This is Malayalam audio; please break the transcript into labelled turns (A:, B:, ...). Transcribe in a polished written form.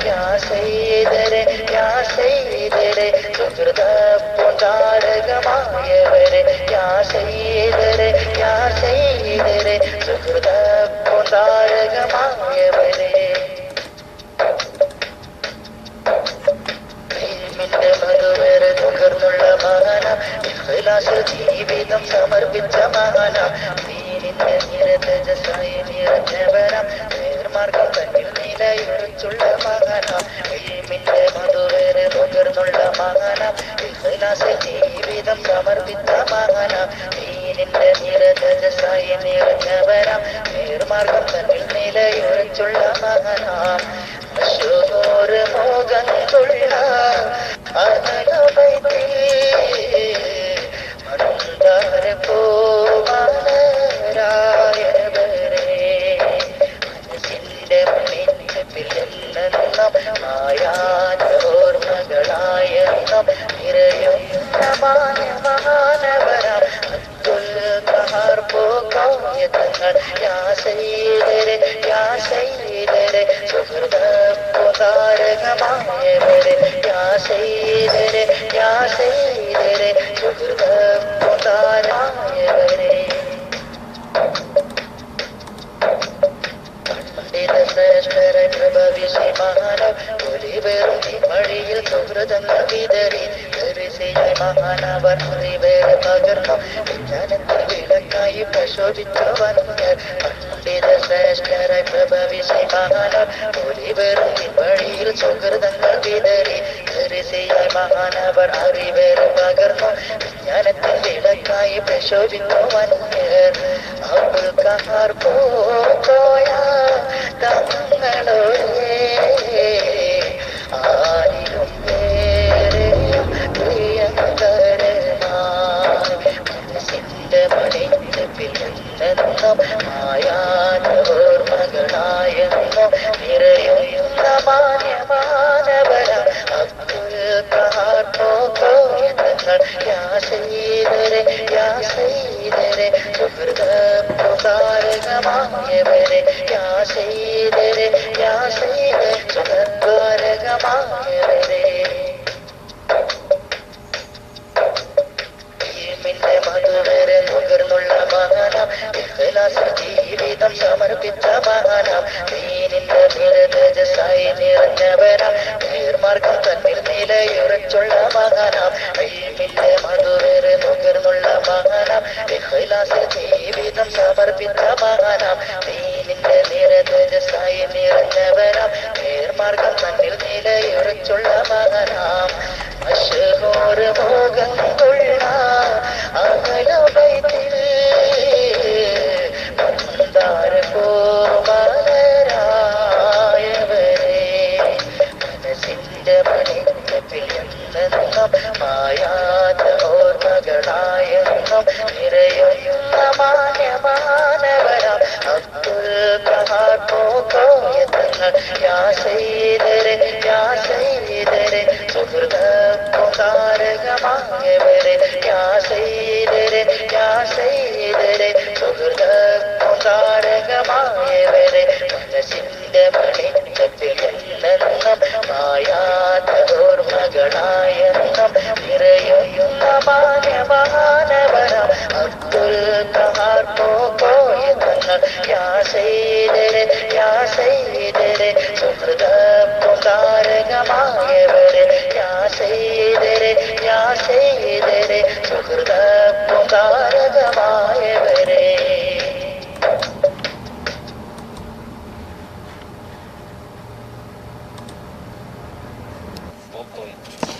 A: യാ സയ്യിദരെ യാ സയ്യിദരെ സുഹൃത പൂന്താരകമായവരെ യാ സയ്യിദരെ യാ സയ്യിദരെ സുഹൃത പൂന്താരകമായവരെ മധുവരെ നുകർന്നുള്ള മഹാന ഇഖ്ലാസിൽ ജീവിതം സമർപ്പിച്ച മഹാന ദീനിന്റെ നിരതജസായി നിറഞ്ഞവനാം നേർമാർഗം തന്നിൽ നിലയുറച്ചുള്ള മഹാന ഇൽമിന്റെ മധുവരെ നുകർന്നുള്ള മഹാന ഇഖ്ലാസിൽ ജീവിതം സമർപ്പിച്ച മഹാന ദീനിന്റെ നിരതജസായി നിറഞ്ഞവനാം നേർമാർഗം തന്നിൽ നിലയുറച്ചുള്ള മഹാന അശോകോർ മോഹങ്ങളുള്ള മന്ദാര കോമലരായവരെ മനസ്സിന്റെ മണിപ്പിൽ നിന്നും മായാജോർമകളായെന്നും നിറയുന്ന മാനവരാം അബ്ദുൽ ഖഹാർ പോകായതങ്ങൾ യാ സയ്യിദരെ യാ സയ്യിദരെ സുഹൃത പൂന്താരകമായവരെ യാ സയ്യിദരെ യാ സയ്യിദരെ സുഹൃത പൂന്താരകമായവരെ ശ്രേഷ്ഠരെ പ്രഭവിശി മഹാനവ് ഒലിവരും വഴിയിൽ സുഹൃതങ്ങൾ വിതറി ധരിശയായി മഹാനവർ ഒലിവേറെ പകർന്നു വിജ്ഞാനത്തിൽ വിളക്കായി പ്രശോഭിച്ചു വന്യർ പണ്ഡിത ശ്രേഷ്ഠരെ പ്രഭവിശി മഹാനവ് ഒലിവരും വഴിയിൽ സുഹൃതങ്ങൾ വിതറി ധരിശയായി മഹാനവർ അറിവേറെ പകർന്നു വിജ്ഞാനത്തിൽ വിളക്കായി പ്രശോഭിച്ചു വന്യർ അബ്ദുൽ ഖഹാർ പോയ തങ്ങളോരേ ആരിലും വേറെയും പ്രിയങ്കരനായി മനസ്സിന്റെ മണിപ്പിൽ നിന്നും മായാജോർമകളായെന്നും നിറയുന്ന മാന്യമാനവരാം അബ്ദുൽ ഖഹാർ പോയതങ്ങൾ യാ സയ്യിദരെ യാ സയ്യിദരെ സുഹൃത പൂന്താരകമായവരെ യാ സയ്യിദരെ യാ സയ്യിദരെ സുഹൃദ്വാരകമായവരെ ഇൽമിന്റെ മധുവരെ നുകർന്നുള്ള മഹാനാം ഇഖ്ലാസിൽ ജീവിതം സമർപ്പിച്ച മഹാനാം ദീനിന്റെ നിരതജസായി നിറഞ്ഞവനാം നേർമാർഗം തന്നിൽ നിലയുറച്ചുള്ള മഹാനാം ഇൽമിന്റെ മധുവരെ നുകർന്നുള്ള മഹാനാം ഇഖ്ലാസിൽ ജീവിതം സമർപ്പിച്ച മഹാനാം ദീനിന്റെ നിരതജസായി നിറഞ്ഞവനാം നേർമാർഗം തന്നിൽ നിലയുറച്ചുള്ള മഹാനാം അശ്ഹൂർ മോഹങ്ങളുള്ള അഹ്ലുബൈത്തിൽ മന്ദാര കോമലരായവരെ മനസ്സിന്റെ മണിപ്പിൽ നിന്നും മായാത്ത ഓർമ്മകളായെന്നും നിറയുന്ന മാന്യമാനവരാം അബ്ദുൽ ഖഹാർ പോയതങ്ങൾ യാ സയ്യിദരെ യാ സയ്യിദരെ സുഹൃത പൂന്താരകമായവരെ യാ സയ്യിദരെ യാ സയ്യിദരെ സുഹൃത പൂന്താരകമായവരെ മനസ്സിന്റെ മണിപ്പിൽ നിന്നും മായാത്ത ഓർമ്മകളായെന്നും നിറയുന്ന മാന്യമാനവരാം അബ്ദുൽ ഖഹാർ പോയതങ്ങൾ യാ സയ്യിദരെ യാ സയ്യിദരെ സുഹൃത പൂന്താരകമായവരെ യാ സയ്യിദരെ യാ സയ്യിദരെ സുഹൃത പൂന്താരകമായവരെ
B: Spokojnie.